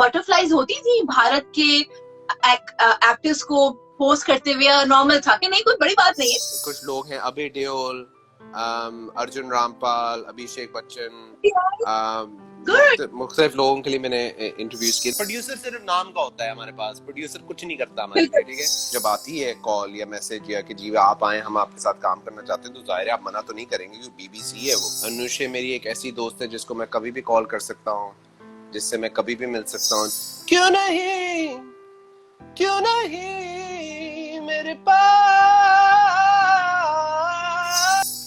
Butterflies होती थी भारत के एक्टर्स को पोस्ट करते हुए, नॉर्मल था कि नहीं, कोई बड़ी बात नहीं है? कुछ लोग हैं, अभय देओल, अर्जुन रामपाल, अभिषेक बच्चन, मुख्तलिफ लोगों के लिए मैंने इंटरव्यूज किए। प्रोड्यूसर सिर्फ नाम का होता है हमारे पास, प्रोड्यूसर कुछ नहीं करता हमारे लिए, ठीक है। जब आती है कॉल या मैसेज या कि जी आप आए, हम आपके साथ काम करना चाहते हैं, तो जाहिर है आप मना तो नहीं करेंगे, क्योंकि बीबीसी है वो। अनुषे मेरी एक ऐसी दोस्त है जिसको मैं कभी भी कॉल कर सकता हूँ, जिससे मैं कभी भी मिल सकता हूँ। क्यों नहीं मेरे पास।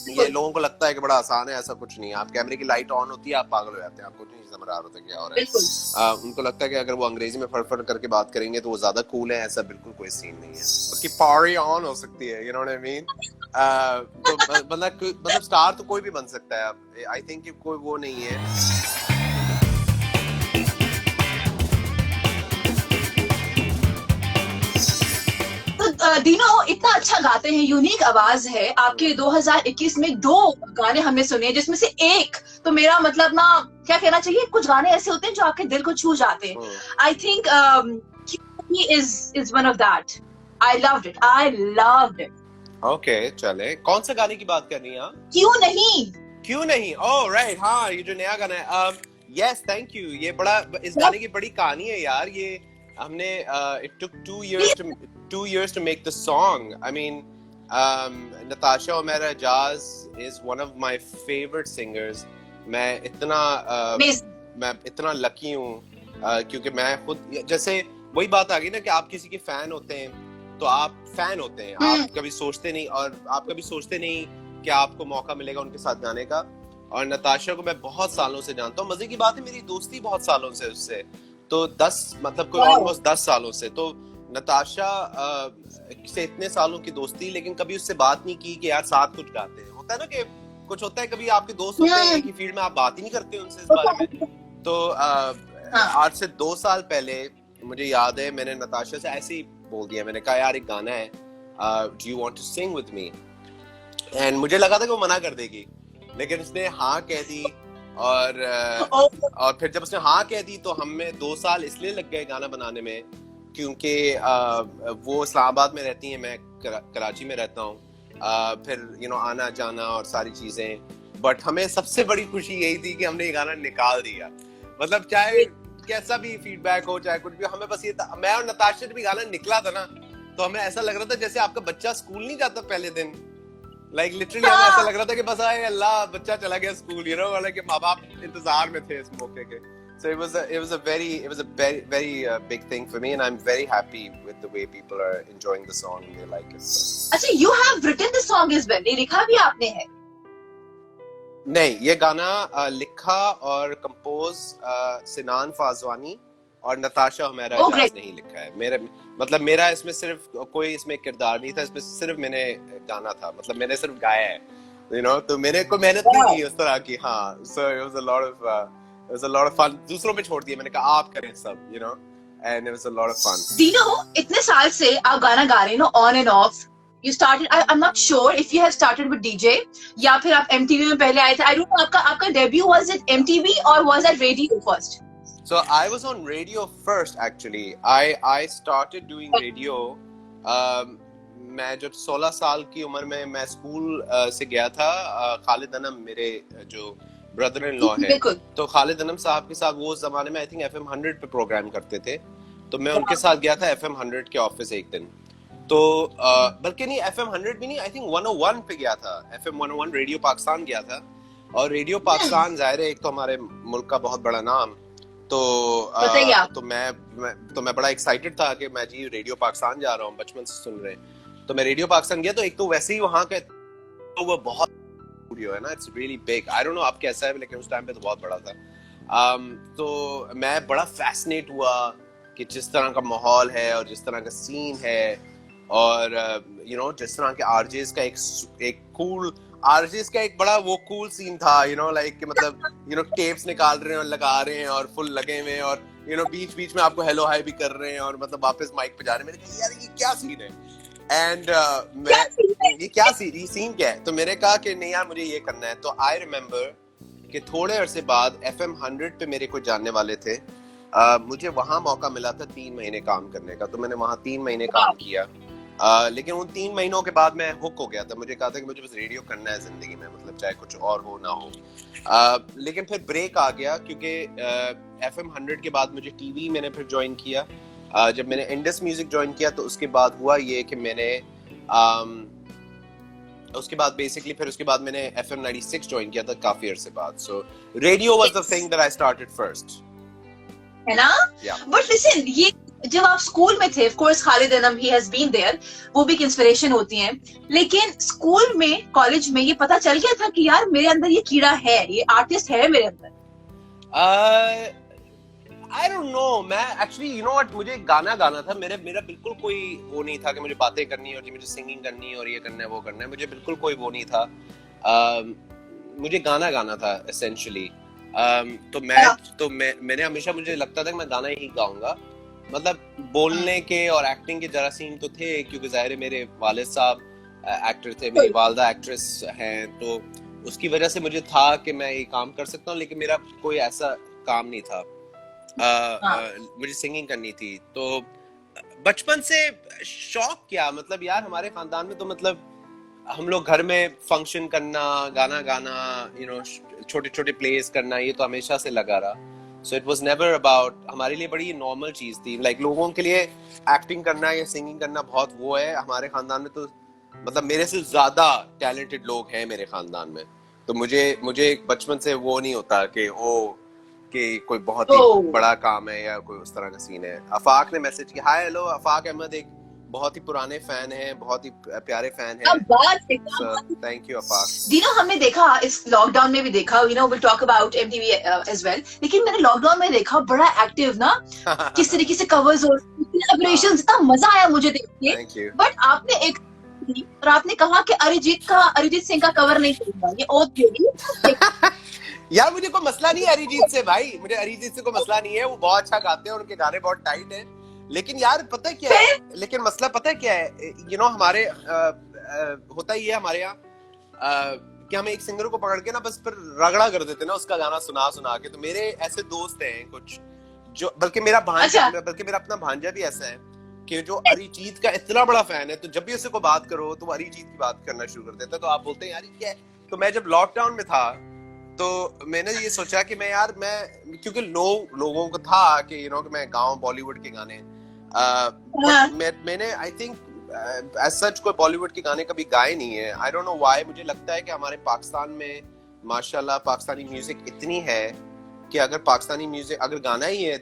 ये लोगों को लगता है कि बड़ा आसान है, ऐसा कुछ नहीं है। आप कैमरे की लाइट ऑन होती है, आप पागल हो जाते हैं, आपको नहीं समझ आ रहा होता क्या हो रहा है। उनको लगता है कि अगर वो अंग्रेजी में फड़फड़ करके बात करेंगे तो वो ज्यादा कूल है, ऐसा बिल्कुल कोई सीन नहीं है। उसकी पारी ऑन हो सकती है, you know what I mean. तो मतलब स्टार तो कोई भी बन सकता है। आई थिंक कोई वो नहीं है। दीनो इतना अच्छा गाते हैं, यूनिक आवाज है आपके। 2021 में 2 गाने हमने सुने, जिसमें से एक तो मेरा मतलब ना, क्या कहना चाहिए, कुछ गाने ऐसे होते हैं जो आपके दिल को छू जाते हैं। I think is one of that. I loved it. Okay, चले। कौन सा गाने की बात कर रही हैं आप? क्यों नहीं? ओह राइट, हाँ, ये जो नया गाना है। Yes, thank you. ये बड़ा, इस गाने की बड़ी कहानी है यार। ये हमने it took 2 years to make the song. I mean, Natasha O'Meara Jazz is one of my favorite singers. मैं इतना लकी हूँ क्योंकि मैं खुद, जैसे वही बात आ गई ना कि आप किसी के फैन होते हैं तो आप फैन होते हैं, आप कभी सोचते नहीं, और आप कभी सोचते नहीं कि आपको मौका मिलेगा उनके साथ गाने का। और नताशा को मैं बहुत सालों से जानता हूँ। मजे की बात है, मेरी दोस्ती बहुत सालों से उससे, तो 10 मतलब कोई ऑलमोस्ट 10 सालों से। तो नताशा से इतने सालों की दोस्ती, लेकिन कभी उससे बात नहीं की कि यार साथ कुछ गाते हैं। होता है ना कि कुछ होता है, कभी आपके दोस्त होते हैं कि फील्ड में, आप बात ही नहीं करते उनसे इस बारे में। तो आज से 2 साल पहले मुझे याद है, मैंने नताशा से ऐसे ही बोल दिया, मैंने कहा यार एक गाना है, do you want to sing with me. And मुझे लगा था कि वो मना कर देगी, लेकिन उसने हाँ कह दी। और फिर जब उसने हाँ कह दी तो हमें 2 साल इसलिए लग गए गाना बनाने में, क्योंकि वो इस्लामाबाद में रहती हैं, मैं कराची में रहता हूँ। फिर आना जाना और सारी चीजें, बट हमें सबसे बड़ी खुशी यही थी कि हमने ये गाना निकाल दिया। मतलब चाहे कैसा भी फीडबैक हो, चाहे कुछ भी, हमें बस ये था। मैं और नताशा भी गाना निकला था ना, तो हमें ऐसा लग रहा था जैसे आपका बच्चा स्कूल नहीं जाता पहले दिन, लाइक लिटरली हमें ऐसा लग रहा था कि बस आए अल्लाह बच्चा चला गया स्कूल, यू नो, हालांकि माँ बाप इंतजार में थे इस मौके के। So it was a very big thing for me, and I'm very happy with the way people are enjoying the song and they like it. So. अच्छा, you have written the song as well? ये लिखा भी आपने है? नहीं, ये गाना लिखा और कंपोज सिनान फाजवानी और नताशा ओमेरा जाज ने ही लिखा है। मेरा इसमें सिर्फ कोई इसमें किरदार नहीं था, इसमें सिर्फ मैंने गाना था, मतलब मैंने सिर्फ गाया है, you know, तो मैंने कोई मेहनत नहीं की उस तरह की। हाँ, so it was a lot of fun. दूसरों पे छोड़ दिया, मैंने कहा आप करें सब, you know, and it was a lot of fun. Dino, इतने साल से आप गाना गा रहे हो, on and off. You started, I'm not sure if you have started with DJ या फिर आप MTV में पहले आए थे. I don't know, आपका debut was it MTV or was it radio first? So I was on radio first actually. I started doing radio. मैं जब 16 साल की उम्र में मैं स्कूल से गया था, खालिद अनम मेरे जो ब्रदर इन लॉ है, तो खालिद अनम साहब के साथ वो जमाने में आई थिंक FM 100 पे प्रोग्राम करते थे, तो मैं उनके साथ गया था FM 100 के ऑफिस एक दिन। तो बल्कि नहीं, FM 100 भी नहीं, आई थिंक 101 पे गया था, FM 101 रेडियो पाकिस्तान गया था। और रेडियो पाकिस्तान जाहिर है एक तो हमारे मुल्क का बहुत बड़ा नाम, तो मैं बड़ा एक्साइटेड था कि मैं जी रेडियो पाकिस्तान जा रहा हूँ, बचपन से सुन रहे हैं। तो मैं रेडियो पाकिस्तान गया, तो एक तो वैसे ही वहाँ का तो वो बहुत स्टूडियो है ना, it's really big. I don't know अब कैसा है, लेकिन उस टाइम पे तो बहुत बड़ा था। तो मैं बड़ा फैसिनेट हुआ कि जिस तरह का माहौल है और जिस तरह का सीन है, और यू नो जिस तरह के आरजेस का एक कूल आरजेस का एक बड़ा वो कूल सीन था, यू नो, लाइक कि मतलब यू नो टेप्स निकाल रहे हैं और लगा रहे हैं और फुल लगे हुए हैं, और यू नो बीच बीच में आपको हेलो हाय भी कर रहे हैं, और मतलब वापस माइक पे जा रहे हैं। मैंने कहा यार ये क्या सीन है, एंड ये क्या सीन क्या है। तो मैंने कहा कि नहीं यार मुझे ये करना है। तो आई रिमेम्बर कि थोड़े अरसे बाद FM 100 पे मेरे कोई जानने वाले थे, मुझे वहां मौका मिला था 3 महीने काम करने का, तो मैंने वहां 3 महीने काम किया। लेकिन उन 3 महीनों के बाद मैं हुक हो गया था, मुझे कहा था कि मुझे बस रेडियो करना है जिंदगी में, मतलब चाहे कुछ और हो ना हो। लेकिन फिर ब्रेक आ गया क्योंकि FM 100 के बाद मुझे टीवी मैंने फिर ज्वाइन किया। जब मैंने इंडस म्यूजिक ज्वाइन किया तो उसके बाद हुआ ये कि मैंने उसके बाद बेसिकली फिर उसके बाद मैंने FM 96 ज्वाइन किया था काफी अरसे बाद। So radio was the thing that I started first, है ना? बट लिसन, ये जब आप स्कूल में थे, of course Khalid Anam he has been there, वो भी एक इंस्पिरेशन होती हैं, लेकिन स्कूल में, कॉलेज में ये पता चल गया था कि यार मेरे अंदर ये कीड़ा है, ये आर्टिस्ट है मेरे अंदर? I don't know, मैं actually you know what, मुझे गाना गाना था, मेरा बिल्कुल कोई वो नहीं था कि मुझे बातें करनी है और मुझे सिंगिंग करनी है और ये करना है वो करना है, मुझे बिल्कुल कोई वो नहीं था। मुझे गाना गाना था essentially। तो मैंने हमेशा, मुझे लगता था कि मैं गाना ही गाऊंगा, मतलब बोलने के और एक्टिंग के जरा सीन तो थे क्योंकि जाहिर है मेरे वालिद साहब एक्टर थे, मेरी वालदा एक्ट्रेस हैं, तो उसकी वजह से मुझे था कि मैं ये काम कर सकता हूँ, लेकिन मेरा कोई ऐसा काम नहीं था। मुझे सिंगिंग करनी थी, तो बचपन से शौक क्या, मतलब यार हमारे खानदान में तो मतलब हम लोग घर में फंक्शन करना, गाना गाना, यू नो छोटे छोटे प्लेस करना, ये तो हमेशा से लगा रहा। So it was never about, हमारे लिए बड़ी नॉर्मल चीज थी। लाइक लोगों के लिए एक्टिंग करना या सिंगिंग करना बहुत वो है, हमारे खानदान में तो मतलब मेरे से ज्यादा टैलेंटेड लोग हैं मेरे खानदान में, तो मुझे बचपन से वो नहीं होता कि कि कोई बहुत ही बड़ा काम है या कोई उस तरह का सीन है। अफाक ने मैसेज किया, हाय हेलो अफाक अहमद, एक बहुत ही पुराने फैन हैं, बहुत ही प्यारे फैन हैं। Thank you Afaq. दीनो, हमने देखा इस लॉकडाउन में भी देखा, you know will talk about MTV as well, लेकिन मैंने लॉकडाउन में देखा बड़ा एक्टिव ना, किस तरीके से कवर्स और कोलैबोरेशंस, इतना मजा आया मुझे देख के। बट आपने एक और आपने कहा कि अरिजीत सिंह का कवर नहीं करूंगा, ये और थी। यार मुझे कोई मसला नहीं है अरिजीत से भाई, मुझे अरिजीत से कोई मसला नहीं है, वो बहुत अच्छा गाते हैं, उनके गाने बहुत टाइट हैं, लेकिन यार पता है क्या है, लेकिन मसला पता है क्या है, यू नो हमारे होता ही है हमारे यहाँ कि हम एक सिंगर को पकड़ के ना बस फिर रगड़ा कर देते ना उसका गाना सुना के। तो मेरे ऐसे दोस्त हैं कुछ जो, बल्कि मेरा अपना भांजा भी ऐसा है कि जो अरिजीत का इतना बड़ा फैन है, तो जब भी उससे को बात करो तो वो अरिजीत की बात करना शुरू कर देता है। तो आप बोलते हैं यार क्या है, तो मैं जब लॉकडाउन में था तो मैंने ये सोचा कि मैं क्योंकि लोगों को था कि यू नो कि मैं गाऊं बॉलीवुड के गाने, मैंने आई थिंक एज सच कोई बॉलीवुड के गाने कभी गाए नहीं है। आई डोंट नो व्हाई, मुझे लगता है कि हमारे पाकिस्तान में माशाल्लाह पाकिस्तानी म्यूजिक इतनी है कि अगर पाकिस्तानी म्यूजिक अगर गाना ही है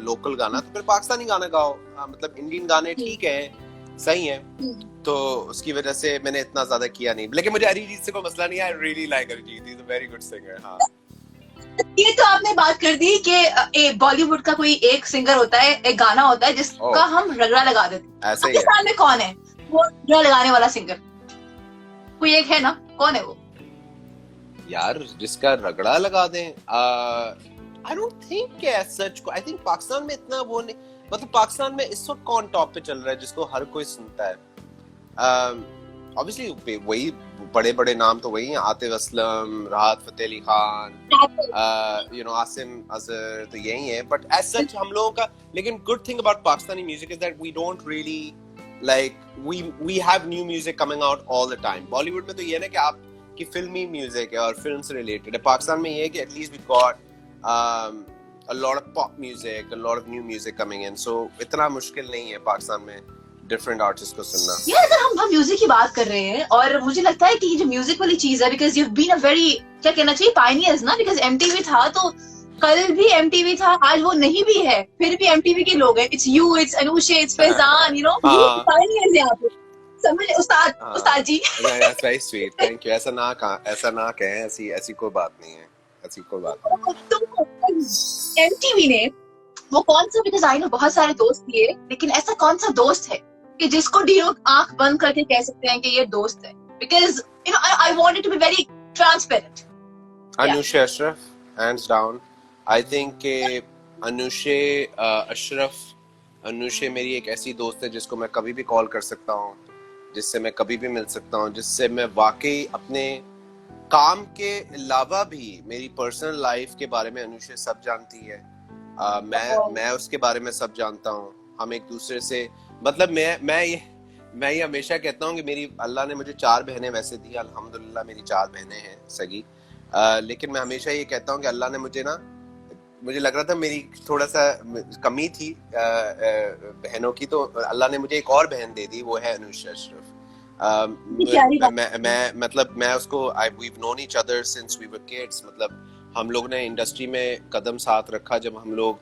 लोकल गाना, तो फिर पाकिस्तानी गाना गाओ। मतलब इंडियन गाने ठीक है, सही है, तो उसकी वजह से मैंने इतना ज्यादा किया नहीं। लेकिन मुझे अरिजीत से कोई मसला नहीं है, I really like Arijit, he is a very good singer. हाँ, ये तो आपने बात कर दी कि बॉलीवुड का कोई एक सिंगर होता है, एक गाना होता है जिसका हम रगड़ा लगा देते हैं। पाकिस्तान में कौन है वो रगड़ा लगाने वाला सिंगर? कोई एक है ना, कौन है वो यार जिसका रगड़ा लगा दें? I don't think as such, I think Pakistan में इतना वो नहीं, मतलब पाकिस्तान में इस वक्त कौन टॉप पे चल रहा है जिसको हर कोई सुनता है? ऑब्वियसली वही बड़े बड़े नाम तो वही हैं, आतिफ असलम, राहत फतेह अली खान, यू नो आसिम अजहर, तो यही है। बट एज सच हम लोगों का, लेकिन good thing about Pakistani music is that we don't really like we have new music coming out all the time. Bollywood में तो ये है ना कि आपकी फिल्मी म्यूजिक है और फिल्म से रिलेटेड है। पाकिस्तान में ये है कि at least we got a lot of pop music, a lot of new music coming in, so इतना मुश्किल नहीं है पाकिस्तान में different artists को सुनना। यार अगर हम म्यूजिक की बात कर रहे हैं, और मुझे लगता है कि ये जो म्यूजिक वाली चीज है, because you've been a very, क्या कहना चाहिए, pioneers ना, because MTV था, तो कल भी MTV था, आज वो नहीं भी है, फिर भी MTV के लोग हैं। It's you, it's Anusha, it's Faizan, you know, pioneers यहाँ पे। समझ उस्ताद जी। That's very sweet, thank you। ऐसा ना कहें, ऐसी कोई बात नहीं है, ऐसी कोई बात नहीं। तो MTV ने वो कौन सा, बिकॉज़ आई नो बहुत सारे दोस्त थे, लेकिन ऐसा कौन सा दोस्त है कि जिसको डीओ आंख बंद करके कह सकते हैं कि ये दोस्त है? Because you know I wanted to be very transparent. Anusha Ashraf, hands down। I think के अनुशा मेरी एक ऐसी दोस्त है जिसको मैं कभी भी कॉल कर सकता हूँ, जिससे मैं कभी भी मिल सकता हूँ, जिससे मैं वाकई अपने काम के अलावा भी मेरी पर्सनल लाइफ के बारे में अनुशा सब जानती है। मैं उसके बारे में सब जानता हूँ। हम एक दूसरे से मतलब मैं ये हमेशा कहता हूँ कि मेरी अल्लाह ने मुझे 4 बहनें वैसे दी, अल्हम्दुलिल्लाह मेरी 4 बहनें हैं सगी। लेकिन मैं हमेशा ये कहता हूँ कि अल्लाह ने मुझे लग रहा था मेरी थोड़ा सा कमी थी बहनों की, तो अल्लाह ने मुझे एक और बहन दे दी, वो है अनुषा अशरफ। मैं उसको we've known each other since we were kids। मतलब हम लोग ने इंडस्ट्री में कदम साथ रखा जब हम लोग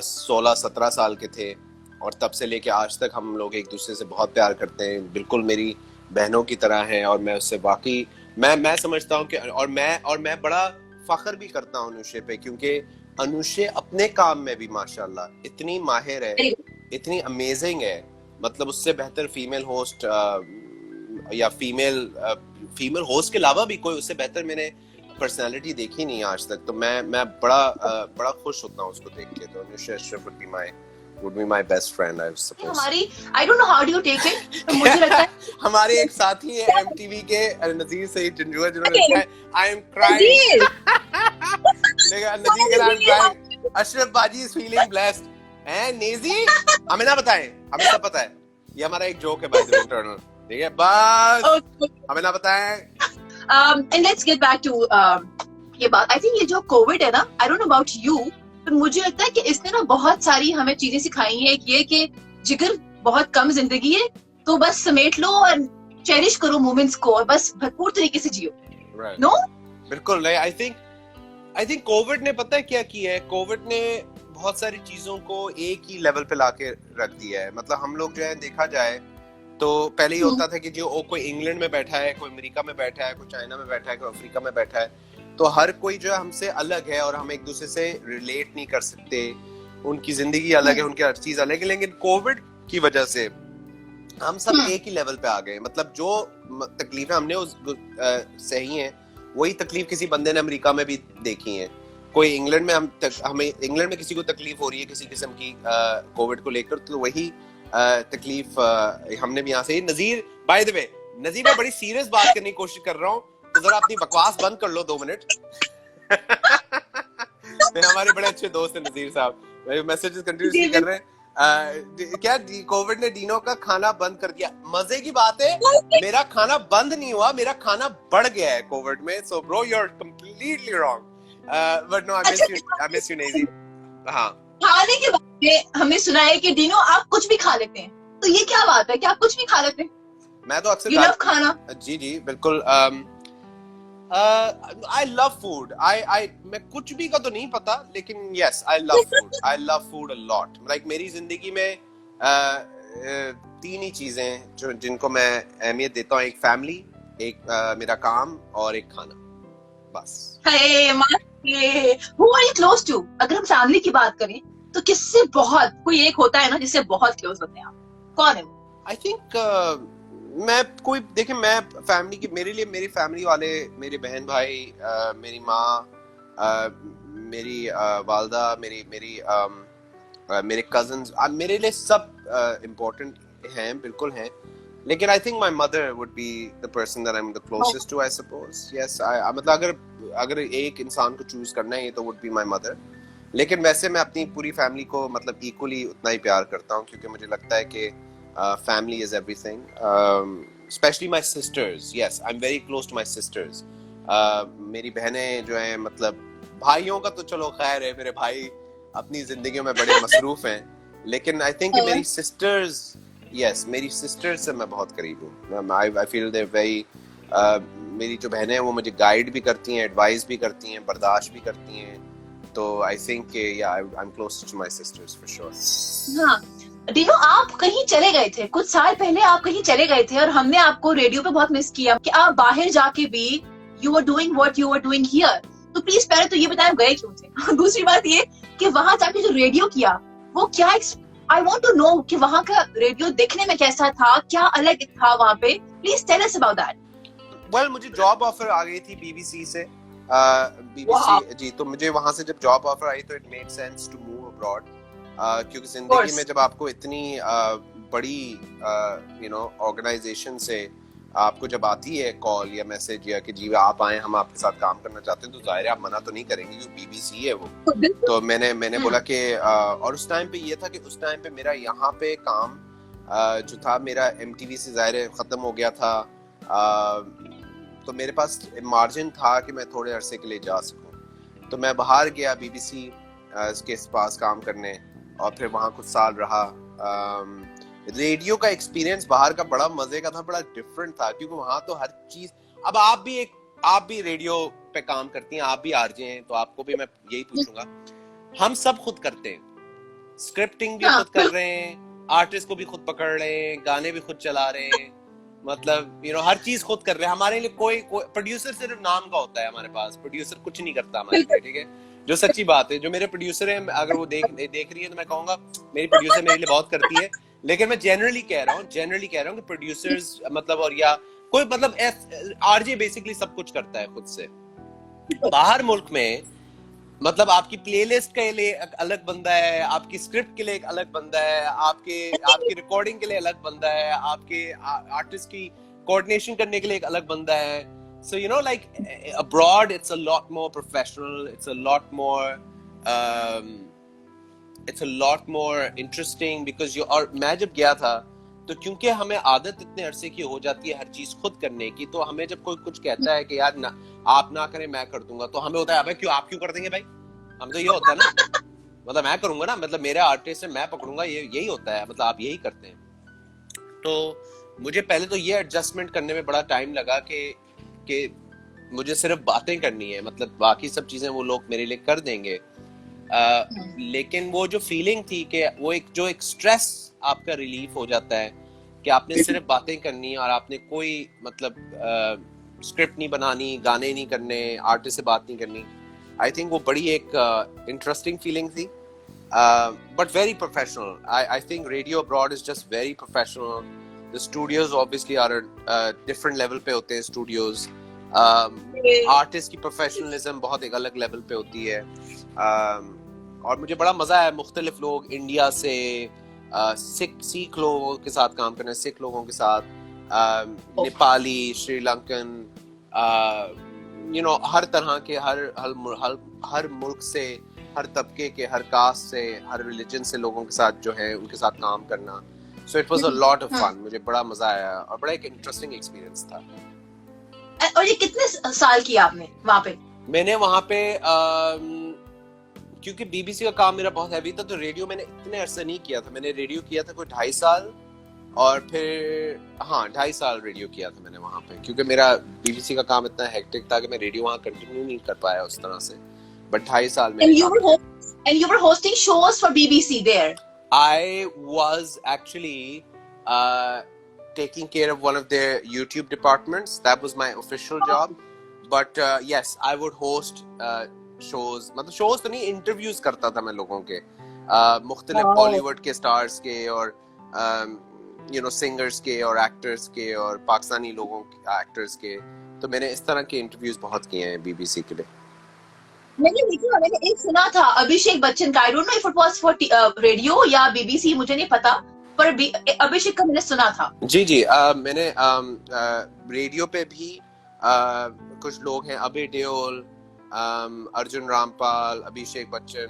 16-17 साल के थे, और तब से लेके आज तक हम लोग एक दूसरे से बहुत प्यार करते हैं, बिल्कुल मेरी बहनों की तरह हैं। और मैं उससे वाकई मैं समझता हूँ कि और मैं बड़ा फख्र भी करता हूँ अनुषे पे, क्योंकि अनुषे अपने काम में भी माशाल्लाह इतनी माहिर है, इतनी अमेजिंग है। मतलब उससे बेहतर फीमेल होस्ट या फीमेल होस्ट के अलावा भी कोई उससे बेहतर मैंने पर्सनालिटी देखी नहीं आज तक। तो मैं बड़ा खुश होता हूँ उसको देख के। तो Anusha Ashraf would be my best friend, I suppose। I don't know how do you take it, तो मुझे लगता है हमारे एक साथी है MTV के नज़ीर सईद जंजुआ, जिन्होंने लिखा है I am crying। Nazir I'm crying, Ashraf बाजी is feeling blessed। हैं नेजी, हमें ना बताएं, हमें सब पता है, ये हमारा एक जोक है भाई इंटरनल, ठीक है बस, हमें ना बताएं। And let's get back to ये बात। I think ये जो कोविड है ना, I don't know about you, पर मुझे लगता है कि इसने ना बहुत सारी हमें चीजें सिखाई हैं। एक ये कि जिगर बहुत कम जिंदगी है, तो बस समेट लो और चेरिश करो मोमेंट्स को, और बस भरपूर तरीके से जियो। नो बिल्कुल नहीं। आई थिंक कोविड ने पता है क्या किया है, कोविड ने बहुत सारी चीजों को एक ही लेवल पे लाके रख दिया है। मतलब हम लोग जो है देखा जाए तो पहले ही होता था कि जो कोई इंग्लैंड में बैठा है, कोई अमेरिका में बैठा है, कोई चाइना में बैठा है, कोई अफ्रीका में बैठा है, तो हर कोई जो है हमसे अलग है और हम एक दूसरे से रिलेट नहीं कर सकते। उनकी जिंदगी अलग है, उनकी हर चीज अलग है। लेकिन कोविड की वजह से हम सब एक ही लेवल पे आ गए। मतलब जो तकलीफें हमने सही हैं, वही तकलीफ किसी बंदे ने अमेरिका में भी देखी है। कोई इंग्लैंड में हमें इंग्लैंड में किसी को तकलीफ हो रही है किसी किस्म की कोविड को लेकर, तो वही तकलीफ हमने भी यहाँ से। नजीर बाय द वे, नजीर मैं बड़ी सीरियस बात करने की कोशिश कर रहा हूँ, तो जरा अपनी बकवास बंद कर लो 2 मिनट। हमारे बड़े अच्छे दोस्त हैं नजीर साहब, मैसेजेस कंटिन्यूअसली कर रहे हैं। क्या कोविड ने डीनो का खाना बंद कर दिया? मजे की बात है, मेरा खाना बंद नहीं हुआ, मेरा खाना बढ़ गया है कोविड में। So bro you are completely wrong, but no I miss you Nazir. हाँ, खाने के बारे में हमने सुना है कि डीनो आप कुछ भी खा लेते हैं, तो ये क्या बात है कि आप कुछ भी खा लेते हैं? मैं तो अक्सर खाना। जी बिल्कुल। I love food। मैं कुछ भी का तो नहीं पता, लेकिन yes I love food। I love food a lot। Like मेरी जिंदगी में 3 ही चीजें जो जिनको मैं अहमियत देता हूँ, एक फैमिली, एक मेरा काम और एक खाना, बस। Who are you close to? अगर हम फैमिली की बात करें तो किससे बहुत, कोई एक होता है ना जिससे बहुत क्लोज होते हैं आप, कौन है? I think मैं फैमिली की, मेरे लिए मेरी फैमिली वाले, मेरे बहन भाई, मेरी माँ, मेरी वालदा, मेरे कजन्स, मेरे लिए सब इम्पोर्टेंट हैं, बिल्कुल हैं। लेकिन I think my mother would be the person that I am the closest to, I suppose. Yes, मतलब अगर एक इंसान को चूज करना है तो वुड बी माई मदर। लेकिन वैसे मैं अपनी पूरी फैमिली को मतलब इक्वली उतना ही प्यार करता हूँ, क्योंकि मुझे लगता है कि family is everything। Especially my sisters। Yes, I'm very close to my sisters। मेरी बहनें जो हैं, मतलब भाइयों का तो चलो खैर है, मेरे भाई अपनी जिंदगी में बड़े मसरूफ हैं, लेकिन I think मेरी sisters, yes, मेरी sisters से मैं बहुत करीब हूँ। I feel they're very मेरी जो बहनें हैं वो मुझे गाइड भी करती हैं, एडवाइस भी करती हैं, बर्दाश्त भी करती हैं। तो I think yeah, I'm close to my sisters for sure। हाँ, डीनो आप कहीं चले गए थे कुछ साल पहले, आप कहीं चले गए थे और हमने आपको रेडियो पे बहुत मिस किया कि आप बाहर जाके भी you are doing what you are doing here. तो प्लीज पहले तो ये बताएं गए क्यों थे। दूसरी बात ये कि वहां जाके जो रेडियो किया वो क्या, आई वांट टू नो कि वहां का रेडियो देखने में कैसा था, क्या अलग था वहां पे। Please tell us about that. Well, मुझे जॉब ऑफर आ गई थी बीबीसी से। बीबीसी जी, तो मुझे वहां से जब जॉब ऑफर आई तो it made sense to move abroad. क्योंकि जिंदगी में जब आपको इतनी बड़ी ऑर्गेनाइजेशन से आपको जब आती है कॉल या मैसेज या कि जी आप आए, हम आपके साथ काम करना चाहते हैं, तो जाहिर है आप मना तो नहीं करेंगे क्योंकि BBC है वो। तो मैंने बोला कि और उस टाइम पे ये था कि उस टाइम पे मेरा यहाँ पे काम जो था मेरा MTV से जाहिर है खत्म हो गया था, तो मेरे पास मार्जिन था कि मैं थोड़े अरसे के लिए जा सकूं। तो मैं बाहर गया BBC के पास काम करने और फिर वहाँ कुछ साल रहा। रेडियो का एक्सपीरियंस बाहर का बड़ा मजे का था, बड़ा डिफरेंट था क्योंकि वहाँ तो हर चीज, अब आप भी रेडियो पे काम करती हैं, आप भी आरजे हैं, तो आपको भी मैं यही पूछूंगा, हम सब खुद करते हैं, स्क्रिप्टिंग भी खुद कर रहे हैं, आर्टिस्ट को भी खुद पकड़ रहे हैं, गाने भी खुद चला रहे हैं, मतलब हर चीज खुद कर रहे हैं। हमारे लिए कोई प्रोड्यूसर सिर्फ नाम का होता है, हमारे पास प्रोड्यूसर कुछ नहीं करता हमारे लिए, ठीक है, जो सच्ची बात है। जो मेरे प्रोड्यूसर हैं, अगर वो देख रही है तो मैं कहूंगा मेरी प्रोड्यूसर मेरे लिए बहुत करती है, लेकिन मैं जनरली कह रहा हूँ कि प्रोड्यूसर्स मतलब और या कोई मतलब आरजे बेसिकली सब कुछ करता है खुद से। बाहर मुल्क में मतलब आपकी प्लेलिस्ट के लिए एक अलग बंदा है, आपकी स्क्रिप्ट के लिए एक अलग बंदा है, आपकी रिकॉर्डिंग के लिए अलग बंदा है, आपके आर्टिस्ट की कोऑर्डिनेशन करने के लिए एक अलग बंदा है। So like abroad it's a lot more professional, it's a lot more interesting because और मैं जब गया था तो क्योंकि हमें आदत इतने अरसे की हो जाती है हर चीज खुद करने की, तो हमें जब कोई कुछ कहता है कि यार ना आप ना करें मैं कर दूंगा, तो हमें होता है अबे क्यों आप क्यों कर देंगे भाई, हम तो ये होता है ना, मतलब मैं करूंगा ना, मतलब मेरे आर्टिस्ट है मैं पकड़ूंगा, यही होता है, मतलब आप यही करते हैं। तो मुझे पहले तो ये एडजस्टमेंट करने में बड़ा टाइम लगा कि मुझे सिर्फ बातें करनी है, मतलब बाकी सब चीजें वो लोग मेरे लिए कर देंगे। लेकिन वो जो फीलिंग थी कि वो एक स्ट्रेस आपका रिलीफ हो जाता है कि आपने सिर्फ बातें करनी और आपने कोई मतलब स्क्रिप्ट नहीं बनानी, गाने नहीं करने, आर्टिस्ट से बात नहीं करनी। आई थिंक वो बड़ी एक इंटरेस्टिंग फीलिंग थी, but very professional. I think radio abroad is just very professional. The studios obviously are different level पे होते हैं स्टूडियोज, आर्टिस्ट की प्रोफेशनलिज्म बहुत एक अलग लेवल पे होती है। और मुझे बड़ा मजा आया मुख्तलिफ लोग इंडिया से, सिख लोगों के साथ काम करना, सिख लोगों के साथ, नेपाली, श्रीलंकन, हर तरह के हर मुल्क से, हर तबके के, हर कास्ट से, हर रिलीजन से लोगों के साथ जो है उनके साथ काम करना। So it was a lot of fun, मुझे बड़ा मजा आया और बड़ा एक इंटरेस्टिंग एक्सपीरियंस था। और ये कितने साल किया आपने वहाँ पे? मैंने वहाँ पे क्योंकि BBC का काम मेरा बहुत हैवी था, तो रेडियो मैंने इतने अरसे नहीं किया था। मैंने रेडियो किया था कोई 2.5 साल, और फिर 2.5 साल रेडियो किया था मैंने वहाँ पे, क्योंकि मेरा BBC का काम इतना हेक्टिक था कि मैं रेडियो वहाँ कंटिन्यू नहीं कर पाया उस तरह से। बट 2.5 साल में। And you were hosting shows for BBC there? I was actually taking care of one of their YouTube departments. That was my official job. But yes, I would host shows. मतलब shows तो नहीं, interviews करता था मैं लोगों के, मुख्तलिफ बॉलीवुड के stars के और singers के और actors के और पाकिस्तानी लोगों के actors के। तो मैंने इस तरह के interviews बहुत किए हैं BBC के लिए। मैंने एक सुना था अभिषेक बच्चन का, I don't know if it was for radio या BBC, मुझे नहीं पता, पर अभिषेक का मैंने सुना था। जी मैंने रेडियो पे भी कुछ लोग हैं, अभय देओल, अर्जुन रामपाल, अभिषेक बच्चन,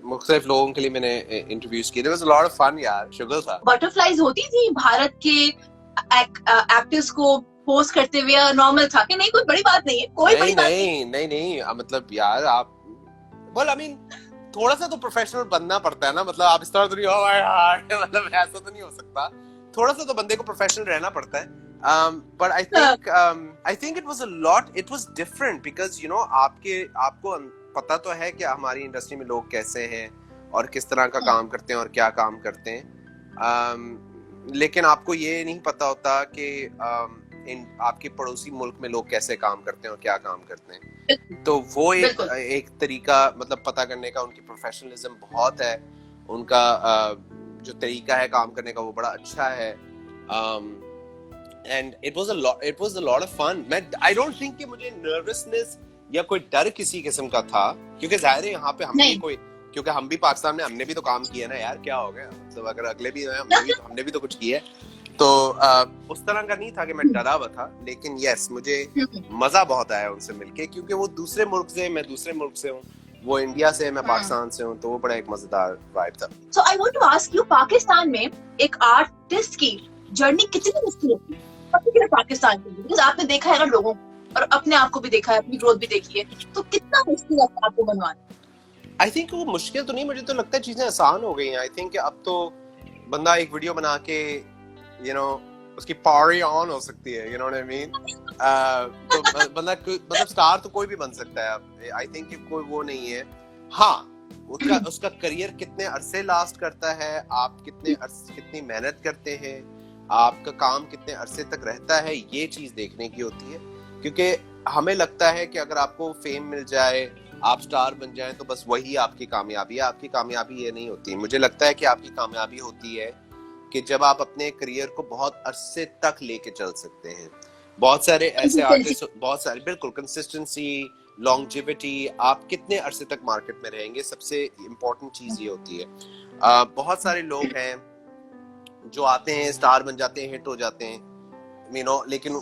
मुख्तलिफ लोगों के लिए मैंने इंटरव्यूज किए। There was a lot of fun यार, शुगर था। बटरफ्लाइज होती थी भारत के एक्टर्स को पोस्ट करते हुए, नॉर्मल था कि नहीं? कोई बड़ी बात नहीं है, कोई बड़ी बात नहीं, मतलब यार आप थोड़ा सा तो प्रोफेशनल बनना पड़ता है ना, मतलब आप इस तरह तो नहीं हो यार, मतलब ऐसा तो नहीं हो सकता, थोड़ा सा तो बंदे को प्रोफेशनल रहना पड़ता है। but I think it was different because आपको पता तो है कि हमारी इंडस्ट्री में लोग कैसे हैं और किस तरह का काम करते हैं और क्या काम करते हैं, लेकिन आपको ये नहीं पता होता कि आपके पड़ोसी मुल्क में लोग कैसे काम करते हैं और क्या काम करते हैं। तो वो एक तरीका मतलब पता करने का, उनकी प्रोफेशनलिज्म बहुत है, उनका जो तरीका है काम करने का वो बड़ा अच्छा है। and it was a lot of fun. I don't think कि मुझे nervousness या कोई डर किसी किस्म का था, क्योंकि जाहिर है यहाँ पे क्योंकि हम भी पाकिस्तान में हमने भी तो काम किया ना यार, क्या हो गया, मतलब अगर अगले भी हमने भी तो कुछ किया है। तो उस तरह का नहीं था कि मैं डरा हुआ था, लेकिन यस मुझे मजा बहुत आया उनसे मिलके, क्योंकि वो दूसरे मुल्क से, मैं दूसरे मुल्क से हूँ, वो इंडिया से, मैं पाकिस्तान से हूँ, तो वो बड़ा एक मजेदार वाइब था। So I want to ask you, Pakistan में एक आर्टिस्ट की जर्नी कितनी मुश्किल होती है, पर्टिकुलर पाकिस्तान की, बिकॉज़ आपने देखा है ना लोगों और अपने आप को भी देखा है, अपनी ग्रोथ भी देखी है, तो कितना मुश्किल है आपको बनवाना? आई थिंक वो मुश्किल तो नहीं, मुझे तो लगता है चीजें आसान हो गई हैं। आई थिंक अब तो बंदा एक वीडियो बना के उसकी पावर ऑन हो सकती है, व्हाट आई मीन। तो बंदा मतलब स्टार तो कोई भी बन सकता है अब। आई थिंक कोई वो नहीं है। हाँ, उसका करियर कितने अरसे लास्ट करता है, आप कितनी मेहनत करते हैं, आपका काम कितने अरसे तक रहता है, ये चीज देखने की होती है। क्योंकि हमें लगता है कि अगर आपको फेम मिल जाए, आप स्टार बन जाएं, तो बस वही आपकी कामयाबी है। आपकी कामयाबी ये नहीं होती। मुझे लगता है कि आपकी कामयाबी होती है कि जब आप अपने करियर को बहुत अरसे तक लेके चल सकते हैं। बहुत सारे ऐसे आर्टिस्ट, बहुत सारे, बिल्कुल कंसिस्टेंसी, लॉन्जेविटी, आप कितने अरसे तक मार्केट में रहेंगे, सबसे इम्पोर्टेंट चीज ये होती है। बहुत सारे लोग हैं जो आते हैं, स्टार बन जाते हैं, हिट हो जाते हैं, लेकिन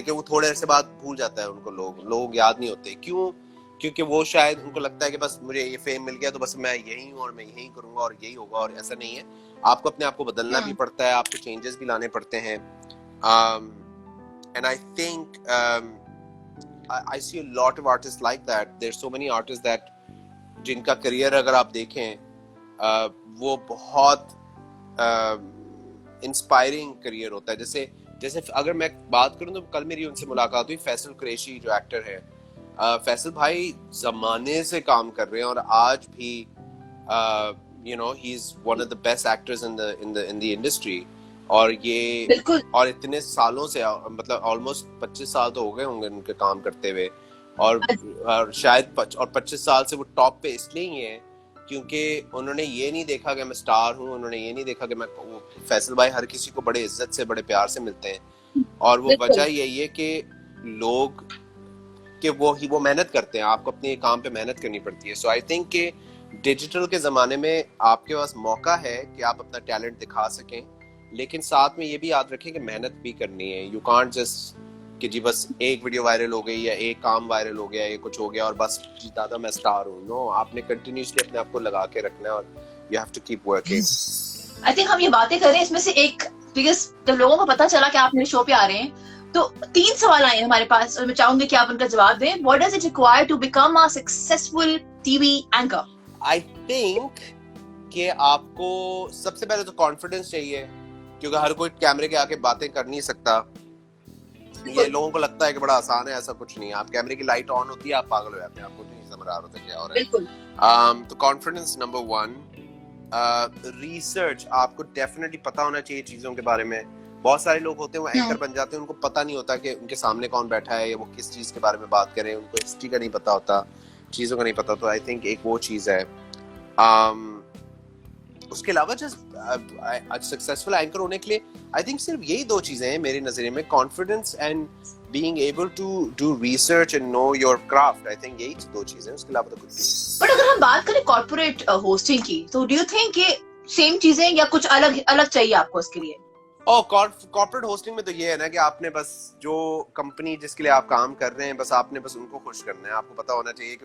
वो थोड़े अरसे बाद भूल जाता है उनको, लोग याद नहीं होते। क्यों? क्योंकि वो शायद उनको लगता है कि बस मुझे ये फेम मिल गया तो बस मैं यही हूँ और मैं यही करूंगा और यही होगा, और ऐसा नहीं है। आपको अपने आप को बदलना भी पड़ता है, आपको चेंजेस भी लाने पड़ते हैं। And I think I see a lot of artists like that. There's so many artists that जिनका करियर अगर आप देखें, वो बहुत इंस्पायरिंग करियर होता है। जैसे अगर मैं बात करूं तो कल मेरी उनसे मुलाकात हुई, फैसल कुरैशी जो एक्टर है। फैसल भाई जमाने से काम कर रहे हैं और आज भी he is one of the best actors in the industry। और इतने सालों से, मतलब ऑलमोस्ट 25 साल तो हो गए होंगे उनके काम करते हुए, और शायद 25 साल से वो टॉप पे इसलिए ही है क्योंकि उन्होंने ये नहीं देखा कि मैं स्टार हूँ, उन्होंने ये नहीं देखा कि मैं, फैसल भाई हर किसी को बड़े इज्जत से, बड़े प्यार से मिलते हैं, और वो वजह यही है कि लोग कि वो मेहनत करते हैं। आपको अपने काम पे मेहनत करनी पड़ती है। सो आई थिंक कि डिजिटल के जमाने में आपके पास मौका है कि आप अपना टैलेंट दिखा सकें, लेकिन साथ में ये भी याद रखें कि मेहनत भी करनी है। यू कांट जस्ट कि जी बस एक वीडियो वायरल हो गई या एक काम वायरल हो गया या कुछ हो गया और बस जी दादा मैं स्टार हूँ। नो, आपने कंटिन्यूअसली अपने आप को लगा के रखना है और you have to keep working. I think हम ये बातें कर रहे हैं, इसमें से एक, बिकॉज़ जब लोगों को पता चला कि आप मेरे शो पे आ रहे हैं, तो 3 सवाल आए हमारे पास और मैं चाहूंगी कि आप उनका जवाब दें। What does it require to become a successful TV anchor? I think कि आपको सबसे पहले तो कॉन्फिडेंस चाहिए, क्योंकि हर कोई कैमरे के आके बातें कर नहीं सकता। ये लोगों को लगता है कि बड़ा आसान है, ऐसा कुछ नहीं है। आप कैमरे की लाइट ऑन होती है, आप पागल हो जाते हैं, आपको नहीं समझ आ रहा क्या हो रहा है। तो कॉन्फिडेंस नंबर 1। रिसर्च, आपको डेफिनेटली पता होना चाहिए चीजों के बारे में। बहुत सारे लोग होते हैं वो एंकर बन जाते हैं, उनको पता नहीं होता कि उनके सामने कौन बैठा है या वो किस चीज के बारे में बात करें, उनको हिस्ट्री का नहीं पता होता, चीजों का नहीं पता। तो आई थिंक एक वो चीज है। उसके अलावा जस्ट सक्सेसफुल एंकर होने के लिए आई थिंक सिर्फ यही 2 चीजें हैं मेरे नजरिए में, confidence and being able to do research and know your craft. I think यही 2 चीजें हैं, उसके अलावा तो कुछ नहीं। बट अगर हम बात करें कॉर्पोरेट होस्टिंग की, तो डू यू थिंक ये सेम चीजें या कुछ अलग चाहिए आपको उसके लिए? कॉर्पोरेट होस्टिंग में तो ये है ना कि आपने बस जो कंपनी जिसके लिए आप काम कर रहे हैं, बस आपने बस उनको खुश करना है। आपको पता होना चाहिए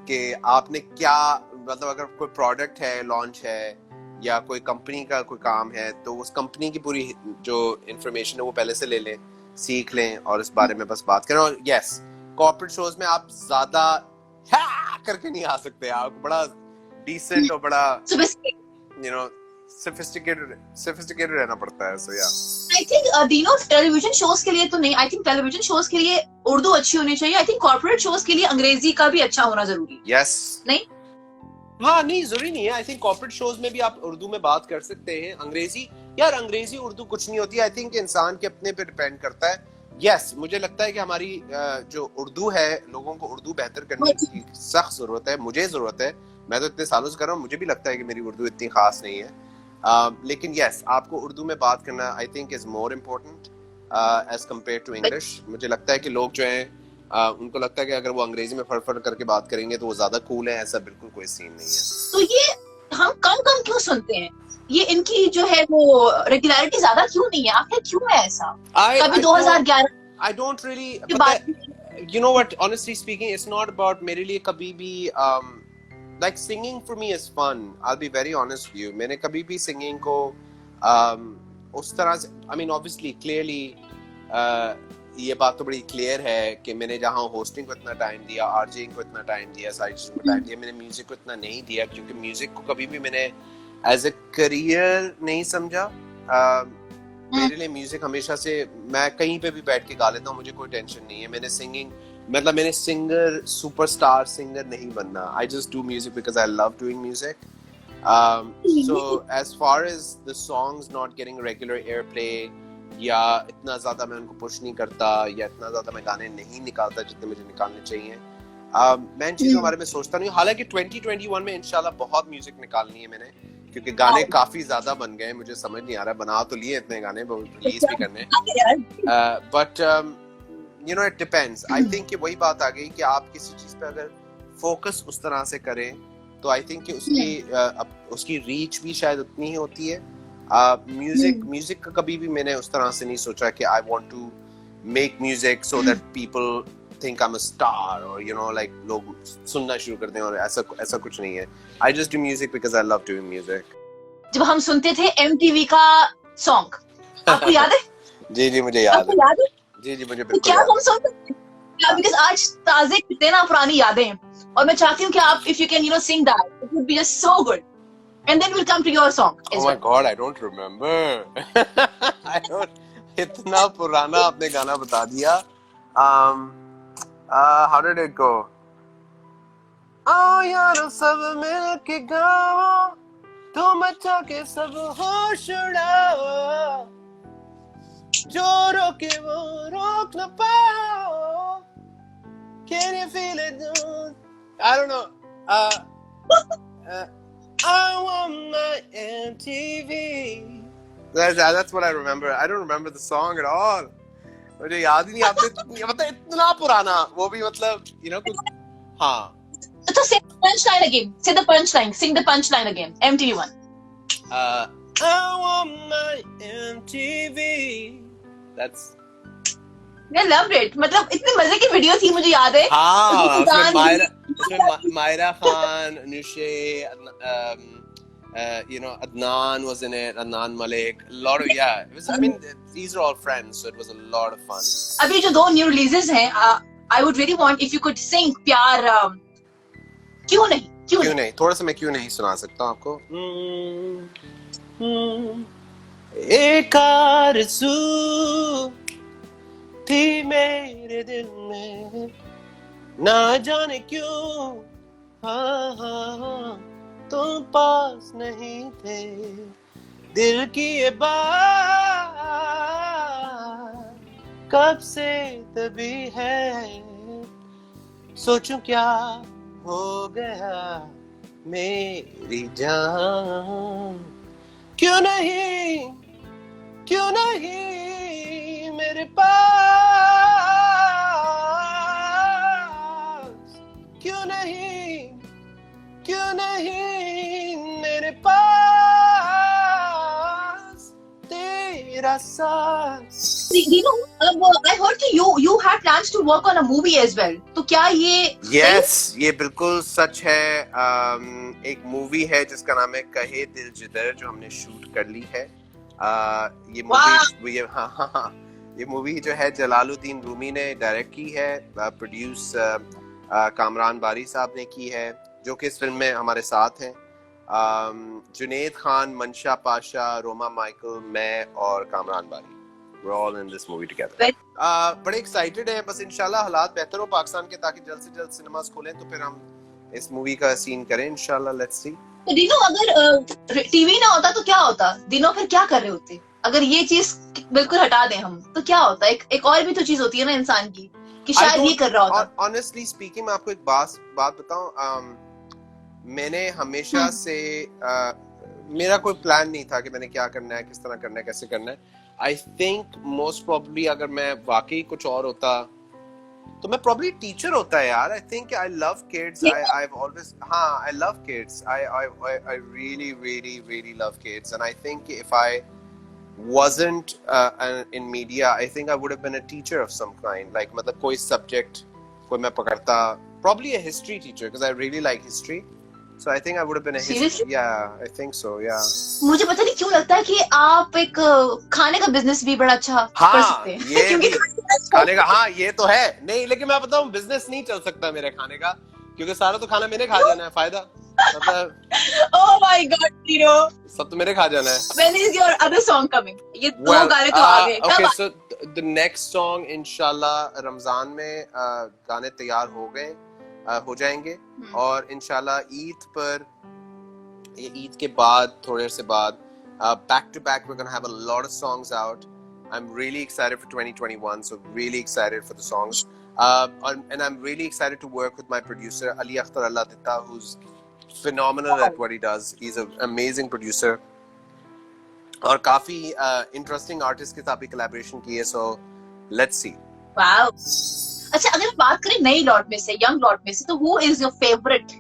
कि आपने क्या, मतलब अगर कोई प्रोडक्ट है, लॉन्च है, या कोई कंपनी का कोई काम है, तो उस कंपनी की पूरी जो इंफॉर्मेशन है वो पहले से ले लें, सीख लें और इस बारे में बस बात करें। और यस, कॉर्पोरेट शोज में आप ज्यादा करके नहीं आ सकते। आप बड़ा डिसेंट और बड़ा sophisticated रहना पड़ता है। सो या आई थिंक दिनों टेलीविजन शोज के लिए तो नहीं, आई थिंक टेलीविजन शोज के लिए उर्दू अच्छी होनी चाहिए। आई थिंक कॉर्पोरेट शोज के लिए अंग्रेजी का भी अच्छा होना जरूरी है। यस, नहीं, हाँ, नहीं जरूरी नहीं है। आई थिंक कॉर्पोरेट शोज में भी आप उर्दू में बात कर सकते हैं। अंग्रेजी उर्दू कुछ नहीं होती। आई थिंक इंसान के अपने पे डिपेंड करता है। यस, मुझे लगता है कि हमारी जो उर्दू है, लोगों को उर्दू बेहतर करने की सख्त जरूरत है। मुझे जरूरत है, मैं तो इतने सालों से कर रहा हूँ, मुझे भी लगता है कि मेरी उर्दू इतनी खास नहीं है। लेकिन यस, आपको उर्दू में बात करना I think is more important as compared to English. मुझे लगता है कि लोग जो हैं उनको लगता है कि अगर वो अंग्रेजी में फड़फड़ करके बात करेंगे तो वो ज्यादा कूल है। ऐसा बिल्कुल कोई सीन नहीं है। तो ये हम कम क्यों सुनते हैं? ये इनकी जो है वो रेगुलरिटी ज्यादा क्यों नहीं है, आखिर क्यों है ऐसा? कभी 2011 I don't really, के बाद you know what, honestly speaking, it's not about मेरे लिए कभी भी like singing for me is fun. I'll be very honest with you. मैंने कभी भी singing को उस तरह से, I mean obviously clearly ये बात तो बड़ी क्लियर है कि मैंने जहाँ होस्टिंग को इतना टाइम दिया, आरजेइंग को इतना टाइम दिया, सारी चीज़ों को टाइम दिया, मैंने म्यूजिक को इतना नहीं दिया, क्योंकि म्यूजिक को कभी भी मैंने एज ए करियर नहीं समझा। मेरे लिए म्यूजिक हमेशा से, मैं कहीं पे भी बैठ के गा लेता हूँ, मुझे कोई टेंशन नहीं है। मैंने सिंगिंग, मतलब मैंने सिंगर, सुपरस्टार सिंगर नहीं बनना। I just do music because I love doing music. So as far as the songs not getting regular airplay, या इतना ज्यादा मैं उनको पुश नहीं करता, या इतना ज्यादा मैं गाने नहीं निकालता जितने मुझे निकालने चाहिए, मैं इन चीजों के बारे में सोचता नहीं। हालांकि 2021 में इंशाल्लाह बहुत म्यूजिक निकालनी है मैंने, क्योंकि गाने काफी ज्यादा बन गए, मुझे समझ नहीं आ रहा, बना तो लिए इतने गाने, रिलीज भी करने, but you know it depends. I think कि वही बात आ गई कि आप किसी चीज पे अगर फोकस उस तरह से करें तो आई थिंक कि उसकी रीच भी शायद उतनी ही होती है। म्यूजिक का कभी भी मैंने उस तरह से नहीं सोचा कि I want to make music so that people think I'm a star, or you know like लोग सुनना शुरू कर दें, और ऐसा कुछ नहीं है। I just do music because I love doing music. जब हम सुनते थे MTV का सॉन्ग, आपको याद है? जी मुझे याद है। आपको याद है? जी मुझे बिल्कुल। क्या हम सुनते थे? Because आज ताज़े कितने ना पुरानी यादें, और मैं चाहती हूँ कि आप if you can you know sing that, it would be just so good. And then we'll come to your song. Oh my God, I don't remember. I don't. इतना पुराना आपने गाना बता दिया। How did it go? यार सब मिलके गाओ, तुम अच्छा के सब होश उड़ाओ, जो रोके वो रोक न पाओ। Can you feel it? I don't know. I want my MTV. That's what I remember. I don't remember the song at all. मुझे याद ही नहीं। आपने मतलब इतना पुराना, वो भी मतलब you know कुछ, हाँ। So say the punchline again. Say the punchline. Sing the punchline again. MTV one. I want my MTV. That's. I loved it. मतलब इतनी मजे की वीडियो थी, मुझे याद है। हाँ, उसमें Myra Khan, Anushe, you know, Adnan was in it, Adnan Malik, a lot of, yeah, it was, I mean, these are all friends, so it was a lot of fun. अभी जो 2 new releases हैं, I would really want if you could sing प्यार, क्यों नहीं, थोड़ा सा मैं क्यों नहीं सुना सकता हूँ आपको। एक आरज़ू थी मेरे दिल में, ना जाने क्यों, हाँ तुम पास नहीं थे, दिल की ये बात कब से तभी है, सोचूं क्या हो गया मेरी जान, क्यों नहीं मेरे पास, क्यों नहीं मेरे पास तेरा साथ। You know, I heard that you had plans to work on a movie as well. तो क्या ये? Yes, ये बिल्कुल सच है। एक मूवी है जिसका नाम है कहे दिल जिधर, जो हमने शूट कर ली है। ये मूवी, ये मूवी जो है जलालुद्दीन रूमी ने डायरेक्ट की है, प्रोड्यूस कामरान बारी साहब ने की है, जो कि इस फिल्म में हमारे साथ हैं। जुनैद खान, मंशा पाशा, रोमा माइकल, मैं और कामरान बारी, we're all in this movie together. बड़े एक्साइटेड हैं, बस इंशाल्लाह हालात बेहतर हो पाकिस्तान के, ताकि जल्द से जल्द सिनेमास खोलें तो फिर हम इस मूवी का सीन करें इंशाल्लाह। Let's see. तो दिनों अगर टीवी ना होता तो क्या होता? दिनों फिर क्या कर रहे होते? अगर ये चीज बिल्कुल हटा दें हम तो क्या होता? एक और भी तो चीज होती है ना इंसान की, कि शायद ये कर रहा होता। ऑनेस्टली स्पीकिंग, मैं आपको एक बात बताऊं, मैंने हमेशा से मेरा कोई प्लान नहीं था कि मैंने क्या करना है, किस तरह करना है, कैसे करना है। आई थिंक मोस्ट प्रोबेबली अगर मैं वाकई कुछ और होता तो मैं probably टीचर होता है यार. I think I love kids. I've always I love kids. I really really really love kids, and I think if I wasn't in media, I think I would have been a teacher of some kind. Like मतलब कोई subject कोई मैं पकड़ता, probably a history teacher because I really like history. So I think I would have been a history. Yeah, I think so. Yeah. मुझे पता नहीं क्यों लगता है कि आप एक खाने का बिजनेस भी बड़ा अच्छा कर सकते हैं. ये क्योंकि खाने का ये तो है नहीं, लेकिन मैं बताऊं बिजनेस नहीं चल सकता मेरे खाने का, क्योंकि सारा तो खाना मैंने खा जाना है. फायदा मतलब oh my god, Hero, सब तो मेरे खा जाना है. When is your other song coming? ये दो गाने तो आ गए. Okay, so the next song इंशाल्लाह रमजान में गाने तैयार हो गए, हो जाएंगे, और इंशाल्लाह ईद पर, ये ईद के बाद थोड़े से बाद back to back we're going to have a lot of songs out. I'm really excited for 2021, so really excited for the songs. And I'm really excited to work with my producer Ali Akhtar Allah Ditta, who's phenomenal at what he does. He's an amazing producer. और काफी interesting artist के साथ भी collaboration की है, so let's see. Wow. अच्छा, अगर बात करें नई लॉट में से, यंग लॉट में से, तो who is your favorite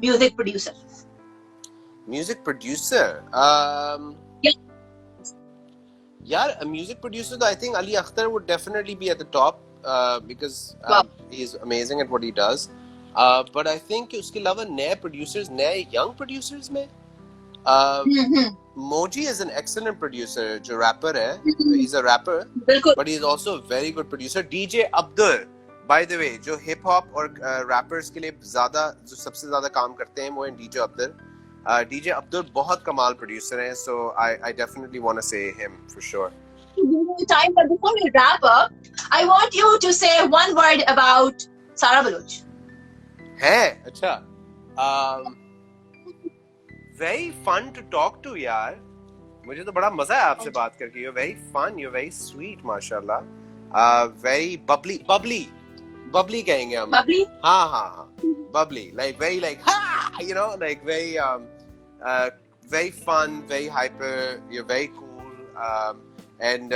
music producer? Music producer? यार, a music producer, I think Ali Akhtar would definitely be at the top because he's amazing at what he does. But I think उसके अलावा नए producers, नए young producers में Moji is an excellent producer, जो rapper है. He's a rapper, but he's also a very good producer. DJ Abdur, by the way, जो hip hop और rappers के लिए जो सबसे ज़्यादा काम करते हैं वो है DJ Abdur. DJ Abdur बहुत कमाल producer है, so I definitely want to say him for sure. Time, but before we wrap up, I want you to say one word about Sara Baloch. है अच्छा, very fun to talk to यार. मुझे तो बड़ा मजा है आपसे बात करके. You're very fun, you're very sweet, माशाल्लाह. Very bubbly कहेंगे हम. Bubbly? हाँ. Bubbly, like very like you know, like very very fun, very hyper. You're very cool, and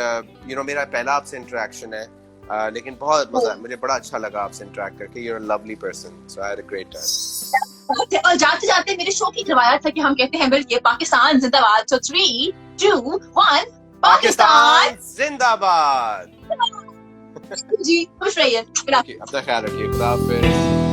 you know, मेरा पहला आपसे interaction है, लेकिन बहुत मजा, मुझे बड़ा अच्छा लगा आपसे interact करके. You're a lovely person, so I had a great time. और जाते जाते मेरे शो की रवायत था कि हम कहते हैं मिलके पाकिस्तान जिंदाबाद. So 3, 2, 1, पाकिस्तान जिंदाबाद. जी खुश रहिए. अपना ख्याल रखिए. खुदा हाफिज़.